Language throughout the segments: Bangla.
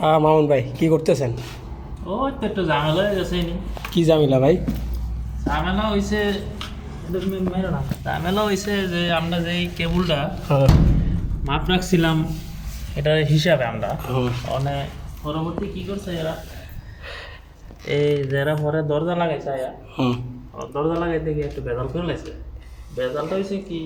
হ্যাঁ মামুন ভাই কি করতেছেন? ও তো একটু ঝামেলা হয়ে গেছে নি। কি ঝামেলা ভাই? ঝামেলা হয়েছে, মেরো না। ঝামেলা হয়েছে যে আমরা যে এই কেবলটা হ্যাঁ মাপ রাখছিলাম, এটার হিসাবে আমরা হুম, মানে পরবর্তী কি করছে এরা, এই যারা পরে দরজা লাগাইছে আয়া, হুম, দরজা লাগাইতে গিয়ে একটু বেজাল করে লাগছে। বেজালটা হয়েছে কি,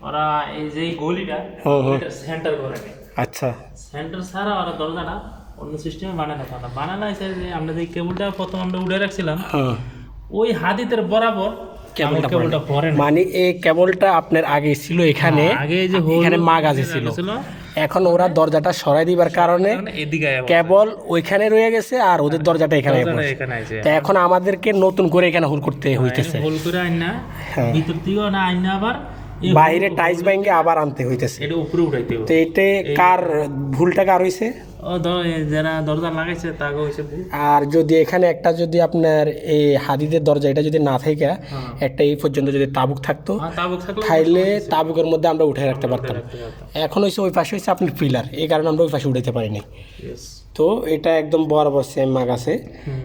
ওরা এই যে গলিটা হুম, হুম। সেন্টার করে নেয়। আচ্ছা সেন্টার ছাড়া ওরা দরজাটা অন্য সিস্টেমে বানানো কথা বানানো হয়েছে যে আমরা যে কেবলটা প্রথম আমরা উঠে রাখছিলাম, হ্যাঁ ওই হাদিতের বরাবর কেবলটা কেবলটা পরে না। মানে এই কেবলটা আপনার আগে ছিল এখানে, আগে এই যে এখানে মাগাজে ছিল। এখন ওরা দরজাটা সরাই দিবার কারণে এদিকে আয়া কেবল ওইখানে রয়ে গেছে আর ওদের দরজাটা এখানে দরজাটা পড়ছে। এখানে আছে। তো এখন আমাদেরকে নতুন করে এখানে হুল করতে হইতেছে, হোল করে আইন না, হ্যাঁ। ভিতর দিকেও না আইন না, আবার এই বাইরে টাইলস ব্যাঙ্গে আবার আনতে হইতেছে। এটা উপরে উঠাইতে তো হবে। এতে কার ভুলটা কার হইছে? যারা দরজা লাগাইছে তাকে হয়েছে ভুল। আর যদি এখানে একটা যদি আপনার এই হাদিদের দরজা এটা যদি না থাকে একটা এই পর্যন্ত যদি তাবুক থাকতো, তাবুক থাকলে খাইলে তাবুকের মধ্যে আমরা উঠে রাখতে পারতাম। রাখতে পারতাম। এখন হয়েছে ওই পাশে হয়েছে আপনার পিলার, এই কারণে আমরা ওই পাশে উঠাইতে পারিনি। Yes. তো এটা একদম বরাবর সেম মাগ আছে। হুম।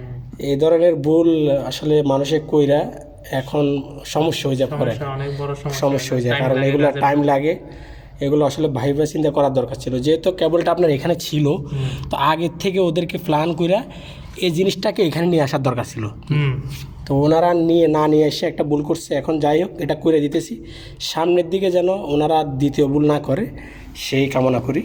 এই ধরনের ভুল আসলে মানুষের কইরা এখন সমস্যা হয়ে যায়, পরে সমস্যা, অনেক বড় সমস্যা হয়ে যায়, Time কারণ লাগে, এগুলো কাজের টাইম লাগে। এগুলো আসলে ভাইবা চিন্তা করার দরকার ছিল, যেহেতু কেবলটা আপনার এখানে ছিল তো আগের থেকে ওদেরকে প্ল্যান কইরা এই জিনিসটাকে এখানে নিয়ে আসার দরকার ছিল। হুম। তো ওনারা নিয়ে এসে একটা ভুল করছে। এখন যাই হোক, এটা করে দিতেছি, সামনের দিকে যেন ওনারা দ্বিতীয় ভুল না করে সেই কামনা করি।